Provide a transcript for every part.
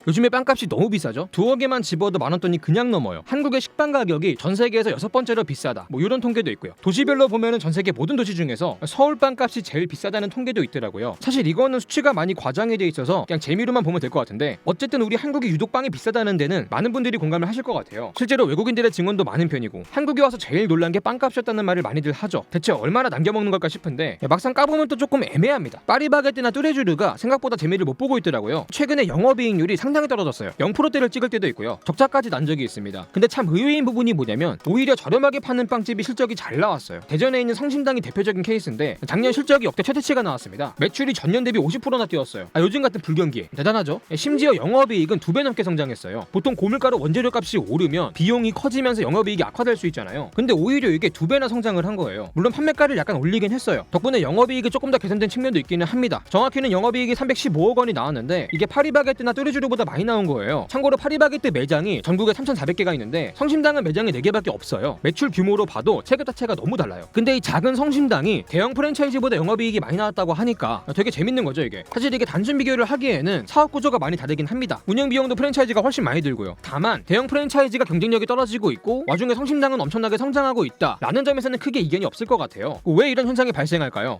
요즘에 빵값이 너무 비싸죠. 두어 개만 집어도 만원 돈이 그냥 넘어요. 한국의 식빵 가격이 전 세계에서 6번째로 비싸다, 뭐 이런 통계도 있고요. 도시별로 보면은 전 세계 모든 도시 중에서 서울 빵값이 제일 비싸다는 통계도 있더라고요. 사실 이거는 수치가 많이 과장이 돼 있어서 그냥 재미로만 보면 될 것 같은데, 어쨌든 우리 한국이 유독 빵이 비싸다는 데는 많은 분들이 공감을 하실 것 같아요. 실제로 외국인들의 증언도 많은 편이고, 한국에 와서 제일 놀란 게 빵값이었다는 말을 많이들 하죠. 대체 얼마나 남겨먹는 걸까 싶은데 막상 까보면 또 조금 애매합니다. 파리바게뜨나 뚜레쥬르가 생각보다 재미를 못 보고 있더라고요. 최근에 영업이익률이 상당히 떨어졌어요. 0%대를 찍을 때도 있고요. 적자까지 난 적이 있습니다. 근데 참 의외인 부분이 뭐냐면 오히려 저렴하게 파는 빵집이 실적이 잘 나왔어요. 대전에 있는 성심당이 대표적인 케이스인데 작년 실적이 역대 최대치가 나왔습니다. 매출이 전년 대비 50%나 뛰었어요. 요즘 같은 불경기에 대단하죠. 심지어 영업이익은 2배 넘게 성장했어요. 보통 고물가로 원재료 값이 오르면 비용이 커지면서 영업이익이 악화될 수 있잖아요. 근데 오히려 이게 2배나 성장을 한 거예요. 물론 판매가를 약간 올리긴 했어요. 덕분에 영업이익이 조금 더 개선된 측면도 있기는 합니다. 정확히는 영업이익이 315억 원이 나왔는데 이게 파리바게뜨나 뚜레쥬르보다 많이 나온 거예요. 참고로 파리바게뜨 매장이 전국에 3,400개가 있는데 성심당은 매장이 4개밖에 없어요. 매출 규모로 봐도 체급 자체가 너무 달라요. 근데 이 작은 성심당이 대형 프랜차이즈보다 영업이익이 많이 나왔다고 하니까 되게 재밌는 거죠 이게. 사실 이게 단순 비교를 하기에는 사업 구조가 많이 다르긴 합니다. 운영 비용도 프랜차이즈가 훨씬 많이 들고요. 다만 대형 프랜차이즈가 경쟁력이 떨어지고 있고 와중에 성심당은 엄청나게 성장하고 있다 라는 점에서는 크게 이견이 없을 것 같아요. 왜 이런 현상이 발생할까요?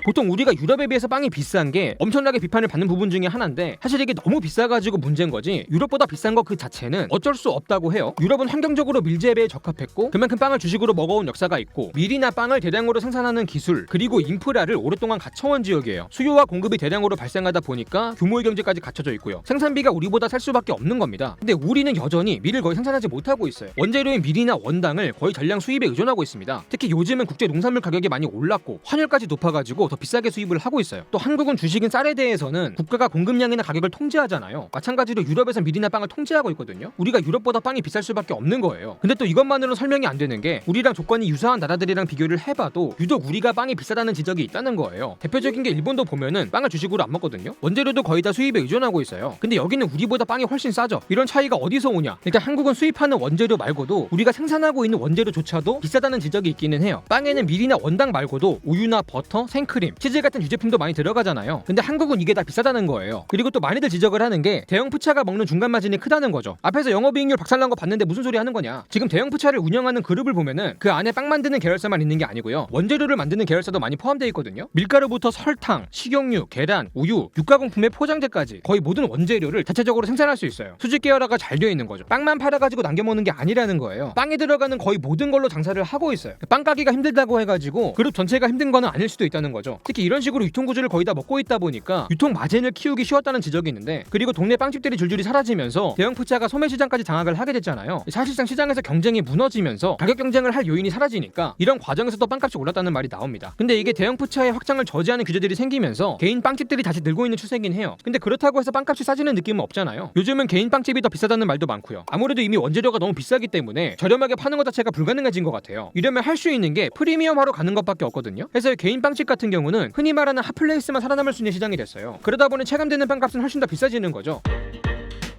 보통 우리가 유럽에 비해서 빵이 비싼 게 엄청나게 비판을 받는 부분 중에 하나인데, 사실 이게 너무 비싸가지고 문제인 거지 유럽보다 비싼 거 그 자체는 어쩔 수 없다고 해요. 유럽은 환경적으로 밀재배에 적합했고 그만큼 빵을 주식으로 먹어온 역사가 있고 밀이나 빵을 대량으로 생산하는 기술 그리고 인프라를 오랫동안 갖춰온 지역이에요. 수요와 공급이 대량으로 발생하다 보니까 규모의 경제까지 갖춰져 있고요. 생산비가 우리보다 살 수밖에 없는 겁니다. 근데 우리는 여전히 밀을 거의 생산하지 못하고 있어요. 원재료인 밀이나 원당을 거의 전량 수입에 의존하고 있습니다. 특히 요즘은 국제 농산물 가격이 많이 올랐고 환율까지 높아가지고 더 비싸게 수입을 하고 있어요. 또 한국은 주식인 쌀에 대해서는 국가가 공급량이나 가격을 통제하잖아요. 마찬가지로 유럽에서 밀이나 빵을 통제하고 있거든요. 우리가 유럽보다 빵이 비쌀 수밖에 없는 거예요. 근데 또 이것만으로는 설명이 안 되는 게 우리랑 조건이 유사한 나라들이랑 비교를 해봐도 유독 우리가 빵이 비싸다는 지적이 있다는 거예요. 대표적인 게 일본도 보면은 빵을 주식으로 안 먹거든요. 원재료도 거의 다 수입에 의존하고 있어요. 근데 여기는 우리보다 빵이 훨씬 싸죠. 이런 차이가 어디서 오냐? 일단 한국은 수입하는 원재료 말고도 우리가 생산하고 있는 원재료조차도 비싸다는 지적이 있기는 해요. 빵에는 밀이나 원당 말고도 우유나 버터, 생크림, 치즈 같은 유제품도 많이 들어가잖아요. 근데 한국은 이게 다 비싸다는 거예요. 그리고 또 많이들 지적을 하는 게 대형 푸차가 먹는 중간 마진이 크다는 거죠. 앞에서 영업이익률 박살난 거 봤는데 무슨 소리 하는 거냐? 지금 대형 푸차를 운영하는 그룹을 보면은 그 안에 빵 만드는 계열사만 있는 게 아니고요. 원재료를 만드는 계열사도 많이 포함되어 있거든요. 밀가루부터 설탕, 식용유, 계란, 우유, 육가공품의 포장재까지 거의 모든 원재료를 자체적으로 생산할 수 있어요. 수직 계열화가 잘 되어 있는 거죠. 빵만 팔아가지고 남겨먹는 게 아니라는 거예요. 빵에 들어가는 거의 모든 걸로 장사를 하고 있어요. 빵 가기가 힘들다고 해가지고 그룹 전체가 힘든 거는 아닐 수도 있다는 거죠. 특히 이런 식으로 유통구조를 거의 다 먹고 있다 보니까 유통 마진을 키우기 쉬웠다는 지적이 있는데, 그리고 동네 빵집들이 줄줄이 사라지면서 대형 푸차가 소매시장까지 장악을 하게 됐잖아요. 사실상 시장에서 경쟁이 무너지면서 가격 경쟁을 할 요인이 사라지니까 이런 과정에서도 빵값이 올랐다는 말이 나옵니다. 근데 이게 대형 푸차의 확장을 저지하는 규제들이 생기면서 개인 빵집들이 다시 늘고 있는 추세긴 해요. 근데 그렇다고 해서 빵값이 싸지는 느낌은 없잖아요. 요즘은 개인 빵집이 더 비싸다는 말도 많고요. 아무래도 이미 원재료가 너무 비싸기 때문에 저렴하게 파는 것 자체가 불가능해진 것 같아요. 이러면 할 수 있는 게 프리미엄화로 가는 것밖에 없거든요. 그래서 개인 빵집 같은 경우는 흔히 말하는 핫플레이스만 살아남을 수 있는 시장이 됐어요. 그러다 보니 체감되는 빵값은 훨씬 더 비싸지는 거죠.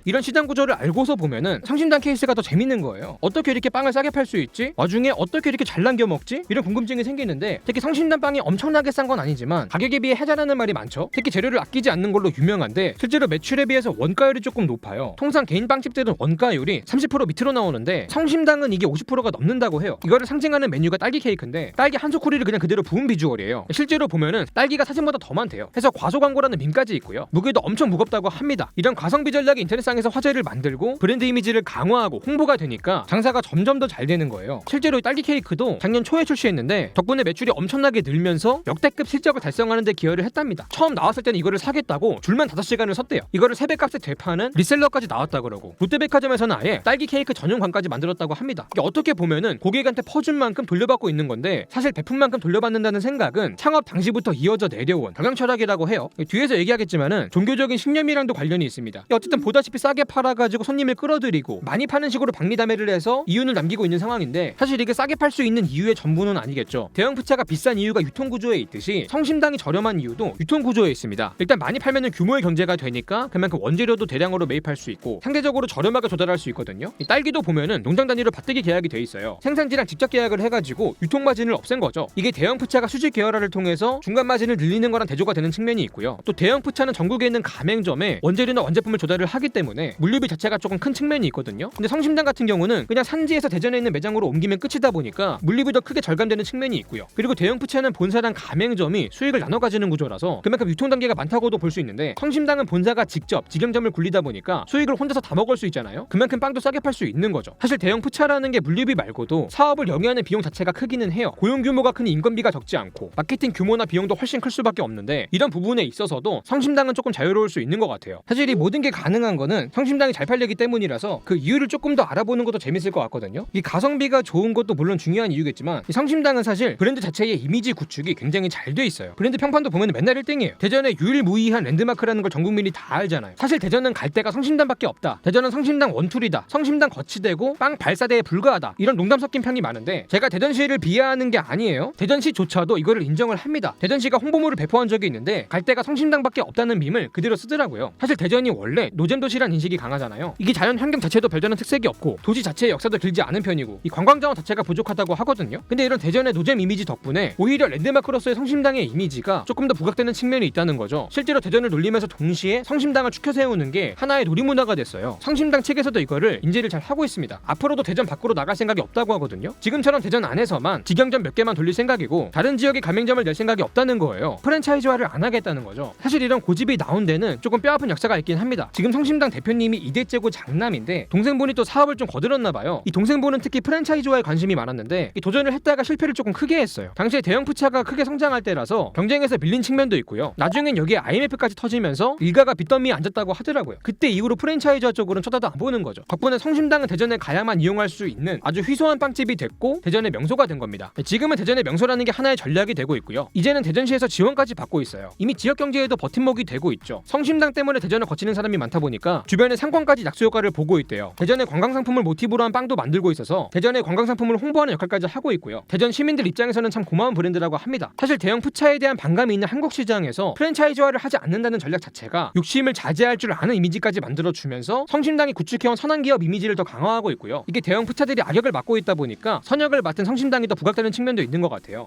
이런 시장 구조를 알고서 보면은 성심당 케이스가 더 재밌는 거예요. 어떻게 이렇게 빵을 싸게 팔 수 있지? 와중에 어떻게 이렇게 잘 남겨 먹지? 이런 궁금증이 생기는데, 특히 성심당 빵이 엄청나게 싼 건 아니지만 가격에 비해 해자라는 말이 많죠. 특히 재료를 아끼지 않는 걸로 유명한데 실제로 매출에 비해서 원가율이 조금 높아요. 통상 개인 빵집들은 원가율이 30% 밑으로 나오는데 성심당은 이게 50%가 넘는다고 해요. 이거를 상징하는 메뉴가 딸기 케이크인데 딸기 한 소쿠리를 그냥 그대로 부은 비주얼이에요. 실제로 보면은 딸기가 사진보다 더 많대요. 해서 과소 광고라는 밈까지 있고요. 무게도 엄청 무겁다고 합니다. 이런 가성비 전략이 인터넷상에서 화제를 만들고 브랜드 이미지를 강화하고 홍보가 되니까 장사가 점점 더 잘 되는 거예요. 실제로 딸기 케이크도 작년 초에 출시했는데 덕분에 매출이 엄청나게 늘면서 역대급 실적을 달성하는 데 기여를 했답니다. 처음 나왔을 때는 이거를 사겠다고 줄만 5시간을 섰대요. 이거를 세배값에 되파는 리셀러까지 나왔다 그러고, 롯데백화점에서는 아예 딸기 케이크 전용관까지 만들었다고 합니다. 이게 어떻게 보면은 고객한테 퍼준 만큼 돌려받고 있는 건데 사실 베푼만큼 돌려받는다는 생각은 창업 당시부터 이어져 내려온 경영 철학이라고 해요. 뒤에서 얘기하겠지만은 종교적인 신념이랑도 관련이 있습니다. 어쨌든 보다시피 싸게 팔아가지고 손님을 끌어들이고 많이 파는 식으로 박리담회를 해서 이윤을 남기고 있는 상황인데, 사실 이게 싸게 팔 수 있는 이유의 전부는 아니겠죠. 대형 푸차가 비싼 이유가 유통구조에 있듯이 성심당이 저렴한 이유도 유통구조에 있습니다. 일단 많이 팔면은 규모의 경제가 되니까 그만큼 원재료도 대량으로 매입할 수 있고 상대적으로 저렴하게 조달할 수 있거든요. 이 딸기도 보면은 농장 단위로 밭대기 계약이 돼 있어요. 생산지랑 직접 계약을 해가지고 유통 마진을 없앤 거죠. 이게 대형 푸차가 수직 계열화를 통해서 중간 마진을 늘리는 거랑 대조가 되는 측면이 있고요. 또 대형 푸차는 전국에 있는 가맹점에 원재료나 완제품을 조달을 하기 때문에 물류비 자체가 조금 큰 측면이 있거든요. 근데 성심당 같은 경우는 그냥 산지에서 대전에 있는 매장으로 옮기면 끝이다 보니까 물류비도 크게 절감되는 측면이 있고요. 그리고 대형 푸차는 본사랑 가맹점이 수익을 나눠 가지는 구조라서 그만큼 유통 단계가 많다고도 볼 수 있는데, 성심당은 본사가 직접 직영점을 굴리다 보니까 수익을 혼자서 다 먹을 수 있잖아요. 그만큼 빵도 싸게 팔 수 있는 거죠. 사실 대형 푸차라는 게 물류비 말고도 사업을 영위하는 비용 자체가 크기는 해요. 고용 규모가 큰 인건비가 적지 않고 마케팅 규모나 비용도 훨씬 클 수밖에 없는데, 이런 부분에 있어서도 성심당은 조금 자유로울 수 있는 것 같아요. 사실 이 모든 게 가능한 거는 성심당이 잘 팔리기 때문이라서 그 이유를 조금 더 알아보는 것도 재밌을 것 같거든요. 이 가성비가 좋은 것도 물론 중요한 이유겠지만, 이 성심당은 사실 브랜드 자체의 이미지 구축이 굉장히 잘 돼 있어요. 브랜드 평판도 보면 맨날 1등이에요. 대전의 유일무이한 랜드마크라는 걸 전 국민이 다 알잖아요. 사실 대전은 갈 데가 성심당밖에 없다, 대전은 성심당 원툴이다, 성심당 거치대고 빵 발사대에 불과하다, 이런 농담 섞인 평이 많은데, 제가 대전시를 비하하는 게 아니에요. 대전시조차도 이거를 인정을 합니다. 대전시가 홍보물을 배포한 적이 있는데 갈 데가 성심당밖에 없다는 밈을 그대로 쓰더라고요. 사실 대전이 원래 노잼도시란 인식이 강하잖아요. 이게 자연 환경 자체도 별다른 특색이 없고 도시 자체의 역사도 길지 않은 편이고 이 관광자원 자체가 부족하다고 하거든요. 근데 이런 대전의 노잼 이미지 덕분에 오히려 랜드마크로서의 성심당의 이미지가 조금 더 부각되는 측면이 있다는 거죠. 실제로 대전을 놀리면서 동시에 성심당을 추켜 세우는 게 하나의 놀이문화가 됐어요. 성심당 측에서도 이거를 인지를 잘 하고 있습니다. 앞으로도 대전 밖으로 나갈 생각이 없다고 하거든요. 지금처럼 대전 안에서만 직영점 몇 개만 돌릴 생각이고 다른 지역에 가맹점을 낼 생각이 없다는 거예요. 프랜차이즈화를 안 하겠다는 거죠. 사실 이런 고집이 나온 데는 조금 뼈아픈 역사가 있긴 합니다. 지금 성심당 대표님이 이대째고 장남인데 동생분이 또 사업을 좀 거들었나 봐요. 이 동생분은 특히 프랜차이즈화에 관심이 많았는데 이 도전을 했다가 실패를 조금 크게 했어요. 당시에 대형 푸차가 크게 성장할 때라서 경쟁에서 밀린 측면도 있고요. 나중엔 여기에 IMF까지 터지면서 일가가 빚더미에 앉았다고 하더라고요. 그때 이후로 프랜차이즈화 쪽으로는 쳐다도 안 보는 거죠. 덕분에 성심당은 대전에 가야만 이용할 수 있는 아주 휘소한 빵집이 됐고 대전의 명소가 된 겁니다. 지금은 대전의 명소라는 게 하나의 전략이 되고 있고요. 이제는 대전시에서 지원까지 받고 있어요. 이미 지역 경제에도 버팀목이 되고 있죠. 성심당 때문에 대전을 거치는 사람이 많다 보니까 주변의 상권까지 낙수 효과를 보고 있대요. 대전의 관광 상품을 모티브로 한 빵도 만들고 있어서 대전의 관광 상품을 홍보하는 역할까지 하고 있고요. 대전 시민들 입장에서는 참 고마운 브랜드라고 합니다. 사실 대형 푸차에 대한 반감이 있는 한국 시장에서 프랜차이즈화를 하지 않는다는 전략 자체가 욕심을 자제할 줄 아는 이미지까지 만들어주면서 성심당이 구축해온 선한기업 이미지를 더 강화하고 있고요. 이게 대형 푸차들이 악역을 맡고 있다 보니까 선역을 맡은 성심당이 더 부각되는 측면도 있는 것 같아요.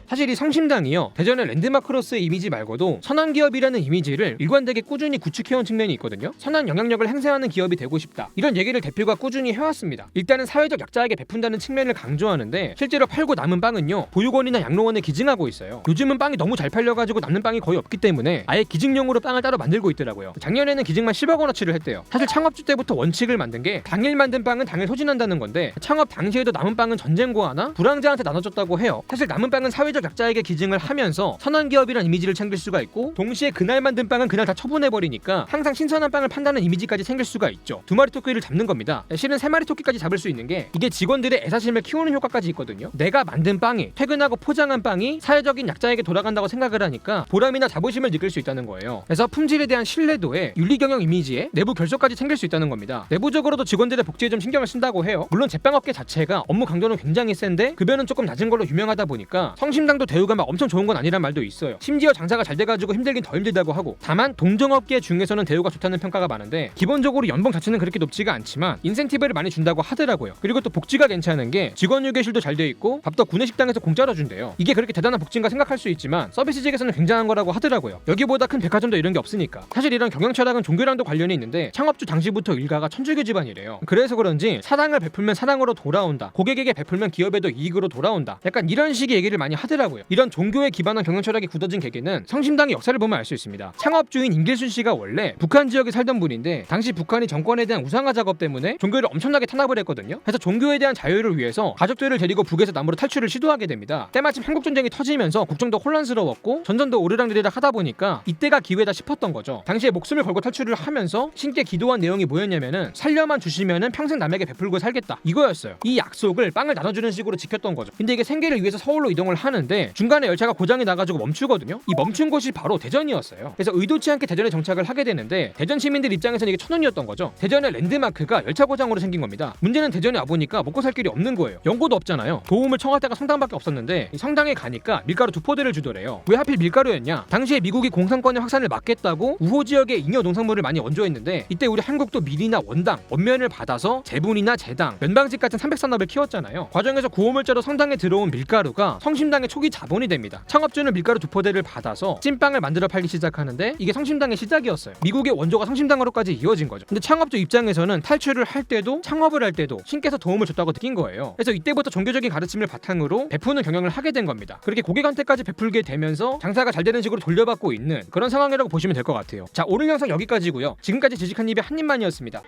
사실 이 성심당이요, 대전의 랜드마크로서의 이미지 말고도 선한 기업이라는 이미지를 일관되게 꾸준히 구축해온 측면이 있거든요. 선한 영향력을 행사하는 기업이 되고 싶다, 이런 얘기를 대표가 꾸준히 해왔습니다. 일단은 사회적 약자에게 베푼다는 측면을 강조하는데 실제로 팔고 남은 빵은요 보육원이나 양로원에 기증하고 있어요. 요즘은 빵이 너무 잘 팔려가지고 남는 빵이 거의 없기 때문에 아예 기증용으로 빵을 따로 만들고 있더라고요. 작년에는 기증만 10억 원어치를 했대요. 사실 창업주 때부터 원칙을 만든 게 당일 만든 빵은 당일 소진한다는 건데, 창업 당시에도 남은 빵은 전쟁고아나 불황자한테 나눠줬다고 해요. 사실 남은 빵은 사회적 약자에게 기증을 하면서 선한 기업이란 이미지를 챙길 수가 있고, 동시에 그날 만든 빵은 그날 다 처분해버리니까 항상 신선한 빵을 판다는 이미지까지 챙길 수가 있죠. 두 마리 토끼를 잡는 겁니다. 실은 세 마리 토끼까지 잡을 수 있는 게 이게 직원들의 애사심을 키우는 효과까지 있거든요. 내가 만든 빵이, 퇴근하고 포장한 빵이 사회적인 약자에게 돌아간다고 생각을 하니까 보람이나 자부심을 느낄 수 있다는 거예요. 그래서 품질에 대한 신뢰도에 윤리경영 이미지에 내부 결속까지 챙길 수 있다는 겁니다. 내부적으로도 직원들의 복지에 좀 신경을 쓴다고 해요. 물론 제빵업계 자체가 업무 강도는 굉장히 센데 급여는 조금 낮은 걸로 유명하다 보니까 성심당도 대우가 막 엄청 좋은 건 아니란 말도 있어요. 심지어 장사가 잘 돼가지고 힘들긴 더 힘들다고 하고, 다만 동종업계 중에서는 대우가 좋다는 평가가 많은데 기본적으로 연봉 자체는 그렇게 높지가 않지만 인센티브를 많이 준다고 하더라고요. 그리고 또 복지가 괜찮은 게 직원 유괴실도 잘 돼 있고 밥도 구내식당에서 공짜로 준대요. 이게 그렇게 대단한 복지인가 생각할 수 있지만 서비스직에서는 굉장한 거라고 하더라고요. 여기보다 큰 백화점도 이런 게 없으니까. 사실 이런 경영 철학은 종교랑도 관련이 있는데 창업주 당시부터 일가가 천주교 집안이래요. 그래서 그런지 사랑을 베풀면 사랑으로 돌아온다, 고객에게 베풀면 기업에도 이익으로 돌아온다, 약간 이런 식의 얘기를 많이 하더라고요. 이런 종교에 기반한 경영 철학이 굳어진 계기는 성심당의 역사를 보면 알 수 있습니다. 창업주인 임길순 씨가 원래 북한 지역에 살던 분인데 당시 북한이 정권에 대한 우상화 작업 때문에 종교를 엄청나게 탄압을 했거든요. 그래서 종교에 대한 자유를 위해서 가족들을 데리고 북에서 남으로 탈출을 시도하게 됩니다. 때마침 한국전쟁이 터지면서 국정도 혼란스러웠고 전선도 오르락내리락 하다 보니까 이때가 기회다 싶었던 거죠. 당시에 목숨을 걸고 탈출을 하면서 신께 기도한 내용이 뭐였냐면은 살려만 주시면은 평생 남에게 베풀고 살겠다, 이거였어요. 이 약속을 빵을 나눠주는 식으로 지켰던 거죠. 근데 이게 생계를 위해서 서울로 이동을 하는 하는데 중간에 열차가 고장이 나가지고 멈추거든요. 이 멈춘 곳이 바로 대전이었어요. 그래서 의도치 않게 대전에 정착을 하게 되는데 대전 시민들 입장에서는 이게 천운이었던 거죠. 대전의 랜드마크가 열차 고장으로 생긴 겁니다. 문제는 대전에 와보니까 먹고 살 길이 없는 거예요. 연고도 없잖아요. 도움을 청할 데가 성당밖에 없었는데 이 성당에 가니까 밀가루 2포대를 주더래요. 왜 하필 밀가루였냐? 당시에 미국이 공산권의 확산을 막겠다고 우호 지역에 잉여 농산물을 많이 원조했는데 이때 우리 한국도 밀이나 원당, 원면을 받아서 제분이나 제당, 면방직 같은 산백산업을 키웠잖아요. 과정에서 구호물자로 성당에 들어온 밀가루가 성심당의 초기 자본이 됩니다. 창업주는 밀가루 2포대를 받아서 찐빵을 만들어 팔기 시작하는데 이게 성심당의 시작이었어요. 미국의 원조가 성심당으로까지 이어진 거죠. 근데 창업주 입장에서는 탈출을 할 때도 창업을 할 때도 신께서 도움을 줬다고 느낀 거예요. 그래서 이때부터 종교적인 가르침을 바탕으로 베푸는 경영을 하게 된 겁니다. 그렇게 고객한테까지 베풀게 되면서 장사가 잘 되는 식으로 돌려받고 있는 그런 상황이라고 보시면 될 것 같아요. 자, 오늘 영상 여기까지고요. 지금까지 지식한 입의 한입만이었습니다.